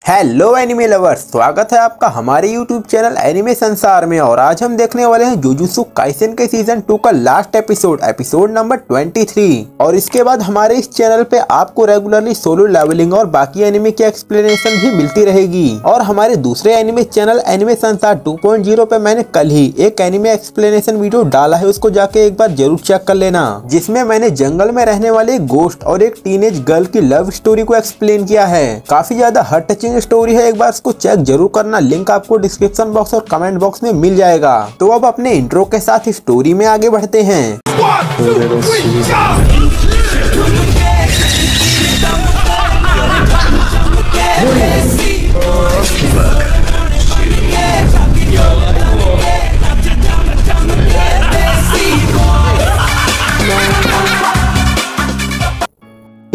Hello anime lovers, स्वागत है आपका हमारे यूट्यूब चैनल एनिमे संसार में। और आज हम देखने वाले हैं जुजुत्सु काइसेन के सीजन 2 का लास्ट एपिसोड नंबर 23। और इसके बाद हमारे इस चैनल पे आपको रेगुलरली सोलो लेवलिंग और बाकी एनिमे की एक्सप्लेनेशन भी मिलती रहेगी। और हमारे दूसरे एनिमे चैनल एनिमे संसार 2.0 पे मैंने कल ही एक एनिमे एक्सप्लेनेशन वीडियो डाला है, उसको जाके एक बार जरूर चेक कर लेना, जिसमें मैंने जंगल में रहने वाले एक गोस्ट और एक टीनेज गर्ल की लव स्टोरी को एक्सप्लेन किया है। काफी ज्यादा हार्ट टचिंग स्टोरी है, एक बार इसको चेक जरूर करना। लिंक आपको डिस्क्रिप्शन बॉक्स और कमेंट बॉक्स में मिल जाएगा। तो अब अपने इंट्रो के साथ स्टोरी में आगे बढ़ते हैं।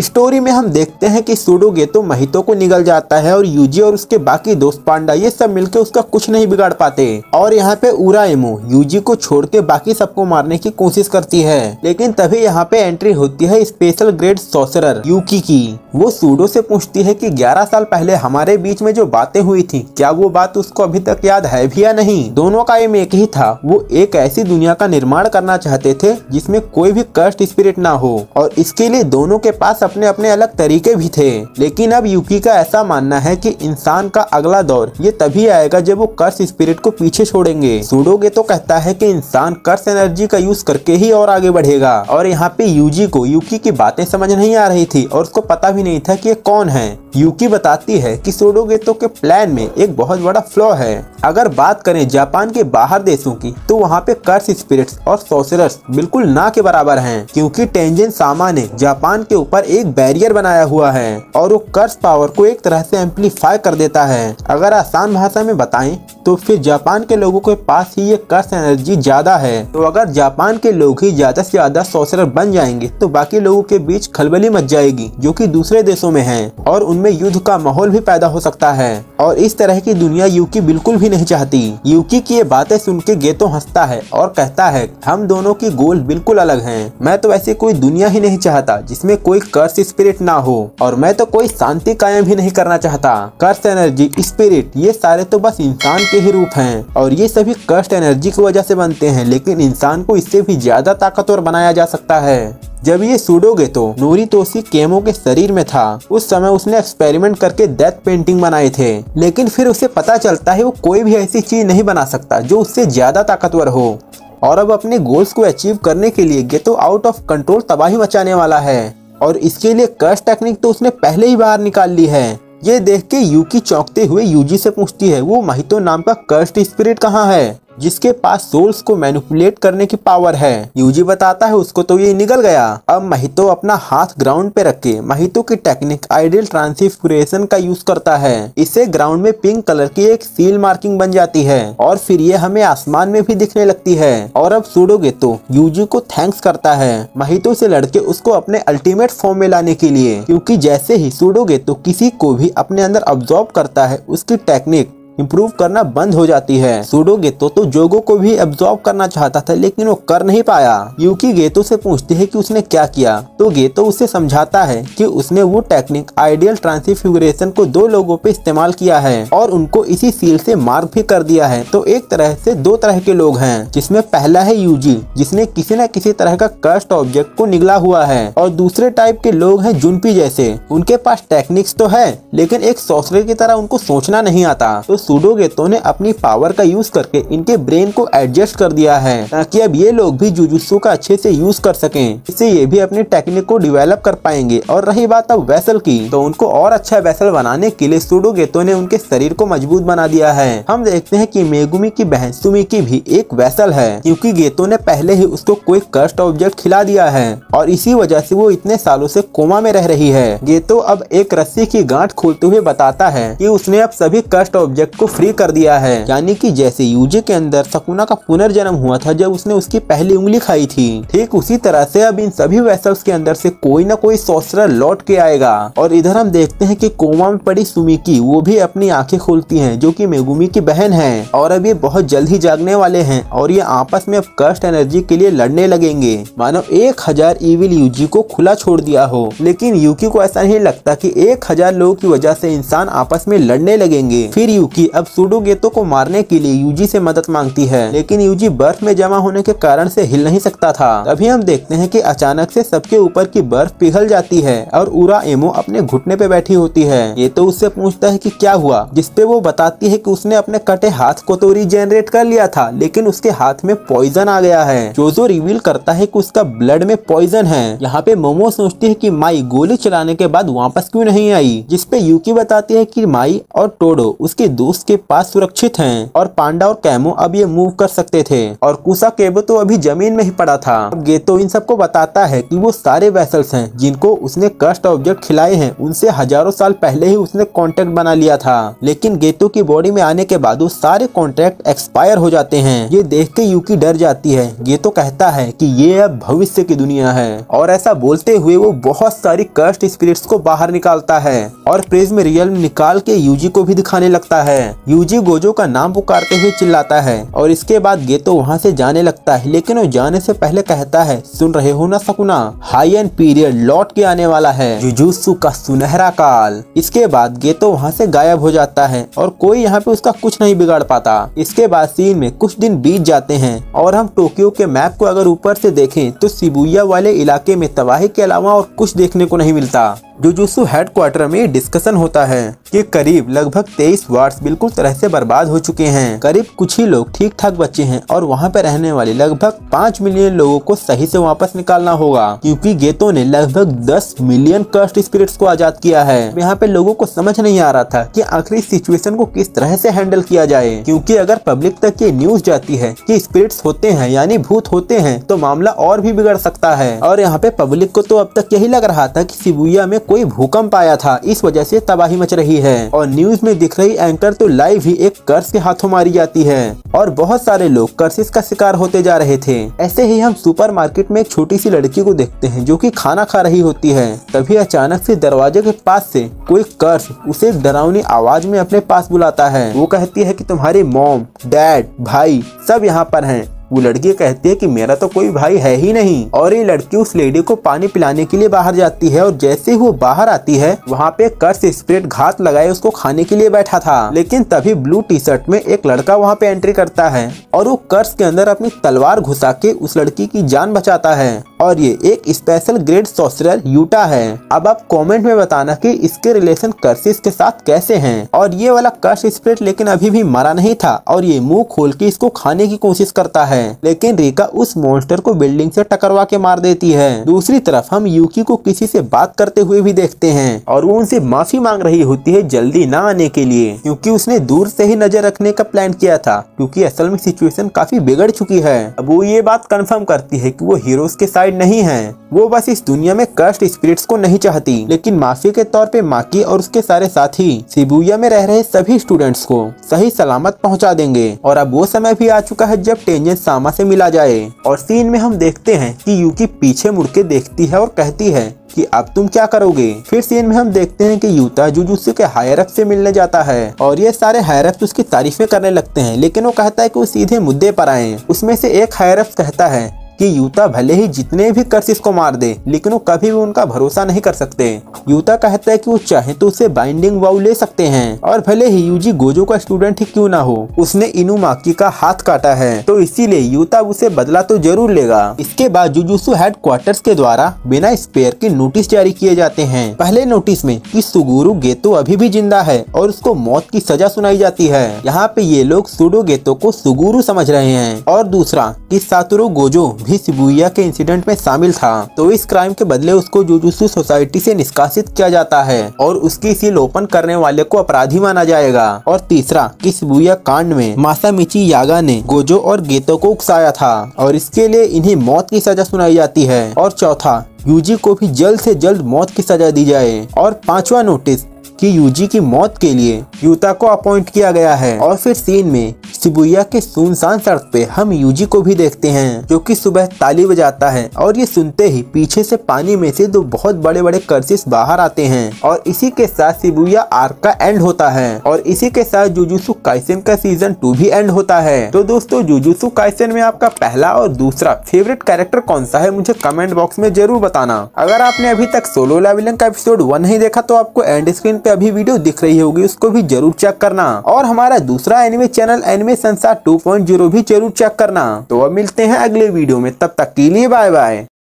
स्टोरी में हम देखते हैं कि सुडोगेतो महितो को निगल जाता है और यूजी और उसके बाकी दोस्त पांडा ये सब मिलकर उसका कुछ नहीं बिगाड़ पाते। और यहाँ पे उराएमो यूजी को छोड़ के बाकी सबको मारने की कोशिश करती है, लेकिन तभी यहाँ पे एंट्री होती है स्पेशल ग्रेड सॉर्सरर यूकी की। वो सूडो से पूछती है कि 11 साल पहले हमारे बीच में जो बातें हुई थी, क्या वो बात उसको अभी तक याद है भी या नहीं। दोनों का एम एक ही था, वो एक ऐसी दुनिया का निर्माण करना चाहते थे जिसमें कोई भी कर्स्ट स्पिरिट ना हो, और इसके लिए दोनों के पास अपने अपने अलग तरीके भी थे। लेकिन अब यूकी का ऐसा मानना है कि इंसान का अगला दौर ये तभी आएगा जब वो कर्स स्पिरिट को पीछे छोड़ेंगे। सुडोगेतो कहता है कि इंसान कर्स एनर्जी का यूज करके ही और आगे बढ़ेगा। और यहाँ पे यूजी को यूकी की बातें समझ नहीं आ रही थी और उसको पता भी नहीं था कि ये कौन है। यूकी बताती है कि सुडोगेतो के प्लान में एक बहुत बड़ा फ्लॉ है। अगर बात करें जापान के बाहर देशों की, तो वहाँ पे कर्स स्पिरिट्स और सॉर्सरर्स बिल्कुल ना के बराबर हैं, क्योंकि टेंजन सामा ने जापान के ऊपर एक बैरियर बनाया हुआ है और वो कर्स पावर को एक तरह से एम्पलीफाई कर देता है। अगर आसान भाषा में बताएं तो फिर जापान के लोगों के पास ही ये कर्स एनर्जी ज्यादा है। तो अगर जापान के लोग ही ज्यादा से ज्यादा सॉर्सरर बन जाएंगे तो बाकी लोगों के बीच खलबली मच जाएगी, जो कि दूसरे देशों में है, और उनमें युद्ध का माहौल भी पैदा हो सकता है। और इस तरह की दुनिया यूकी बिल्कुल भी नहीं चाहती। यूकी की ये बातें सुन के गेतो हंसता है और कहता है, हम दोनों की गोल बिल्कुल अलग हैं। मैं तो ऐसी कोई दुनिया ही नहीं चाहता जिसमें कोई कर्स स्पिरिट ना हो, और मैं तो कोई शांति कायम भी नहीं करना चाहता। कर्स एनर्जी, स्पिरिट, ये सारे तो बस इंसान के ही रूप हैं, और ये सभी कर्स एनर्जी की वजह से बनते हैं, लेकिन इंसान को इससे भी ज्यादा ताकतवर बनाया जा सकता है। जब ये सुडोगेतो नोरितोशी केमो के शरीर में था, उस समय उसने एक्सपेरिमेंट करके डेथ पेंटिंग बनाए थे, लेकिन फिर उसे पता चलता है वो कोई भी ऐसी चीज नहीं बना सकता जो उससे ज्यादा ताकतवर हो। और अब अपने गोल्स को अचीव करने के लिए गेतो आउट ऑफ कंट्रोल तबाही मचाने वाला है, और इसके लिए कर्स टेक्निक तो उसने पहले ही बाहर निकाल ली है। ये देख के यूकी चौंकते हुए यूजी से पूछती है, वो महितो नाम का कर्स्ड स्पिरिट कहाँ है जिसके पास सोल्स को मैनिपुलेट करने की पावर है। यूजी बताता है उसको तो ये निकल गया। अब महितो अपना हाथ ग्राउंड पे रख के महितो की टेक्निक आइडियल ट्रांसफिगरेशन का यूज करता है। इससे ग्राउंड में पिंक कलर की एक सील मार्किंग बन जाती है, और फिर ये हमें आसमान में भी दिखने लगती है। और अब सुडोगेतो यूजी को थैंक्स करता है महितो से लड़के उसको अपने अल्टीमेट फॉर्म में लाने के लिए, क्योंकि जैसे ही सुडोगेतो किसी को भी अपने अंदर अब्सॉर्ब करता है, उसकी टेक्निक इम्प्रूव करना बंद हो जाती है। सुडोगेतो तो जोगो को भी एब्जॉर्ब करना चाहता था, लेकिन वो कर नहीं पाया। यूकी गेतो से पूछती है कि उसने क्या किया, तो गेतो उसे समझाता है कि उसने वो टेक्निक आइडियल ट्रांसफिगरेशन को 2 लोगों पे इस्तेमाल किया है और उनको इसी सील से मार्क भी कर दिया है। तो एक तरह से 2 तरह के लोग हैं, जिसमें पहला है यूजी, जिसने किसी न किसी तरह का कर्स्ड ऑब्जेक्ट को निगला हुआ है, और दूसरे टाइप के लोग हैं जुनपी जैसे। उनके पास टेक्निक्स तो है, लेकिन एक सॉर्सरर की तरह उनको सोचना नहीं आता। तो सुडोगेतो ने अपनी पावर का यूज करके इनके ब्रेन को एडजस्ट कर दिया है, ताकि अब ये लोग भी जुजुत्सु का अच्छे से यूज कर सकें। इससे ये भी अपनी टेक्निक को डेवलप कर पाएंगे। और रही बात अब वेसल की, तो उनको और अच्छा वेसल बनाने के लिए सुडोगेतो ने उनके शरीर को मजबूत बना दिया है। हम देखते हैं कि मेगुमी की बहन सुमिकी भी एक वेसल है, क्योंकि गेतो ने पहले ही उसको कोई कर्स्ड ऑब्जेक्ट खिला दिया है, और इसी वजह से वो इतने सालों से कोमा में रह रही है। गेतो अब एक रस्सी की गांठ खोलते हुए बताता है कि उसने अब सभी कर्स्ड ऑब्जेक्ट सब्जेक्ट को फ्री कर दिया है। यानी कि जैसे यूजी के अंदर सकुना का पुनर्जन्म हुआ था जब उसने उसकी पहली उंगली खाई थी, ठीक उसी तरह से अब इन सभी वेसल्स के अंदर से कोई ना कोई सॉर्सरर लौट के आएगा। और इधर हम देखते हैं कि कोमा में पड़ी सुमिकी वो भी अपनी आंखें खोलती हैं, जो कि मेगुमी की बहन है, और अब ये बहुत जल्द ही जागने वाले हैं और ये आपस में अब कर्स्ट एनर्जी के लिए लड़ने लगेंगे, मानो 1000 इविल यूजी को खुला छोड़ दिया हो। लेकिन यूकी को ऐसा नहीं लगता कि 1000 लोगों की वजह से इंसान आपस में लड़ने लगेंगे। फिर यूकी अब सुडोगेतो को मारने के लिए यूजी से मदद मांगती है, लेकिन यूजी बर्फ में जमा होने के कारण से हिल नहीं सकता था। तभी हम देखते हैं कि अचानक से सबके ऊपर की बर्फ पिघल जाती है और उराएमो अपने घुटने पे बैठी होती है। ये तो उससे पूछता है कि क्या हुआ, जिसपे वो बताती है कि उसने अपने कटे हाथ को तो रीजेनरेट कर लिया था, लेकिन उसके हाथ में पॉइजन आ गया है। जोजो रिवील करता है कि उसका ब्लड में पॉइजन है। यहाँ पे मोमो सोचती है कि माई गोली चलाने के बाद वापस क्यों नहीं आई, जिसपे यूकी बताती है कि माई और टोडो उसके दोस्त के पास सुरक्षित हैं और पांडा और कैमो अब ये मूव कर सकते थे और कुसा केबो तो अभी जमीन में ही पड़ा था। अब गेतो इन सबको बताता है कि वो सारे वेसल्स हैं जिनको उसने कस्ट ऑब्जेक्ट खिलाए हैं, उनसे हजारों साल पहले ही उसने कॉन्टेक्ट बना लिया था। लेकिन गेतो की बॉडी में आने के बाद वो सारे कॉन्ट्रैक्ट एक्सपायर हो जाते हैं। ये देख के यूकी डर जाती है। गेतो कहता है कि ये अब भविष्य की दुनिया है, और ऐसा बोलते हुए वो बहुत सारी कर्स्ट स्पिरिट्स को बाहर निकालता है और प्रिज्म रियल निकाल के यूजी को भी दिखाने लगता है। यूजी गोजो का नाम पुकारते हुए चिल्लाता है और इसके बाद गेतो वहाँ से जाने लगता है, लेकिन वो जाने से पहले कहता है, सुन रहे हो ना सकुना, हाई एंड पीरियड लौट के आने वाला है, जुजुत्सु का सुनहरा काल। इसके बाद गेतो वहाँ से गायब हो जाता है और कोई यहाँ पे उसका कुछ नहीं बिगाड़ पाता। इसके बाद सीन में कुछ दिन बीत जाते हैं और हम टोक्यो के मैप को अगर ऊपर से देखें तो शिबुया वाले इलाके में तबाही के अलावा और कुछ देखने को नहीं मिलता। जुजुत्सु हेडक्वार्टर में डिस्कशन होता है कि करीब लगभग 23 वार्ड्स बिल्कुल तरह से बर्बाद हो चुके हैं। करीब कुछ ही लोग ठीक ठाक बचे हैं और वहाँ पे रहने वाले लगभग 5 मिलियन लोगों को सही से वापस निकालना होगा, क्योंकि गेतो ने लगभग 10 मिलियन कर्स्ट स्पिरिट्स को आजाद किया है। यहाँ पे लोगों को समझ नहीं आ रहा था कि आखिर इस सिचुएशन को किस तरह से हैंडल किया जाए, क्योंकि अगर पब्लिक तक ये न्यूज जाती है कि स्पिरिट्स होते हैं यानी भूत होते हैं तो मामला और भी बिगड़ सकता है। और यहाँ पे पब्लिक को तो अब तक यही लग रहा था कि शिबुया में कोई भूकंप आया था, इस वजह से तबाही मच रही है। और न्यूज में दिख रही एंकर तो लाइव ही एक कर्स के हाथों मारी जाती है और बहुत सारे लोग कर्सिस का शिकार होते जा रहे थे। ऐसे ही हम सुपरमार्केट में एक छोटी सी लड़की को देखते हैं जो कि खाना खा रही होती है। तभी अचानक से दरवाजे के पास से कोई कर्स उसे डरावनी आवाज में अपने पास बुलाता है। वो कहती है कि तुम्हारी मॉम, डैड, भाई सब यहाँ पर हैं। वो लड़की कहती है कि मेरा तो कोई भाई है ही नहीं। और ये लड़की उस लेडी को पानी पिलाने के लिए बाहर जाती है और जैसे ही वो बाहर आती है वहाँ पे कर्स स्पिरिट घात लगाए उसको खाने के लिए बैठा था। लेकिन तभी ब्लू टी शर्ट में एक लड़का वहाँ पे एंट्री करता है और वो कर्स के अंदर अपनी तलवार घुसा के उस लड़की की जान बचाता है। और ये एक स्पेशल ग्रेड सॉर्सरर यूटा है। अब आप कमेंट में बताना कि इसके रिलेशन कर्सिस के साथ कैसे हैं। और ये वाला कर्स स्पिरिट लेकिन अभी भी मरा नहीं था और ये मुंह खोल के इसको खाने की कोशिश करता है, लेकिन रिका उस मॉन्स्टर को बिल्डिंग से टकरवा के मार देती है। दूसरी तरफ हम यूकी को किसी से बात करते हुए भी देखते हैं और वो उनसे माफी मांग रही होती है जल्दी ना आने के लिए, क्योंकि उसने दूर से ही नजर रखने का प्लान किया था, क्योंकि असल में सिचुएशन काफी बिगड़ चुकी है। अब वो ये बात कंफर्म करती है कि वो हीरोज के साइड नहीं है, वो बस इस दुनिया में कर्स्ड स्पिरिट्स को नहीं चाहती, लेकिन माफी के तौर पे माकी और उसके सारे साथी शिबुया में रह रहे सभी स्टूडेंट्स को सही सलामत पहुंचा देंगे। और अब वो समय भी आ चुका है जब टेंजन सामा से मिला जाए। और सीन में हम देखते हैं कि यूकी पीछे मुड़ के देखती है और कहती है कि अब तुम क्या करोगे। फिर सीन में हम देखते हैं कि यूता जुजुत्सु के हायर अप से मिलने जाता है और ये सारे हायर अप उसकी तारीफें करने लगते हैं, लेकिन वो कहता है कि वो सीधे मुद्दे पर आए। उसमें से एक हायर अप कहता है कि यूता भले ही जितने भी कर्सिस को मार दे, लेकिन वो कभी भी उनका भरोसा नहीं कर सकते। यूता कहता है कि वो चाहे तो उसे बाइंडिंग वाउ ले सकते हैं, और भले ही यूजी गोजो का स्टूडेंट ही क्यों ना हो, उसने इनुमाकी का हाथ काटा है, तो इसीलिए यूता उसे बदला तो जरूर लेगा। इसके बाद जुजुत्सु हेडक्वार्टर्स के द्वारा बिना स्पेयर के नोटिस जारी किए जाते हैं। पहले नोटिस में कि सुगुरु गेतो अभी भी जिंदा है और उसको मौत की सजा सुनाई जाती है। यहाँ पे ये लोग सुडो गेतो को सुगुरु समझ रहे हैं। और दूसरा कि सातोरू गोजो भी शिबुया के इंसिडेंट में शामिल था, तो इस क्राइम के बदले उसको जुजुत्सु सोसाइटी से निष्कासित किया जाता है और उसकी सील ओपन करने वाले को अपराधी माना जाएगा। और तीसरा कि शिबुया कांड में मासामिची यागा ने गोजो और गेतो को उकसाया था और इसके लिए इन्हें मौत की सजा सुनाई जाती है। और चौथा यूजी को भी जल्द से जल्द मौत की सजा दी जाए। और पांचवा नोटिस कि यूजी की मौत के लिए यूता को अपॉइंट किया गया है। और फिर सीन में शिबुया के सुनसान सड़क पे हम यूजी को भी देखते हैं जो कि सुबह ताली बजाता है और ये सुनते ही पीछे से पानी में से दो बहुत बड़े बड़े कर्सिस बाहर आते हैं और इसी के साथ शिबुया आर्क का एंड होता है और इसी के साथ जुजुत्सु काइसेन का सीजन 2 भी एंड होता है। तो दोस्तों जुजुत्सु काइसेन में आपका पहला और दूसरा फेवरेट कैरेक्टर कौन सा है मुझे कमेंट बॉक्स में जरूर बताना। अगर आपने अभी तक सोलो लेवलिंग का एपिसोड 1 नहीं देखा तो आपको एंड स्क्रीन पे अभी वीडियो दिख रही होगी, उसको भी जरूर चेक करना और हमारा दूसरा एनिमे चैनल एनिमे संसार 2.0 भी जरूर चेक करना। तो अब मिलते हैं अगले वीडियो में, तब तक के लिए बाय बाय।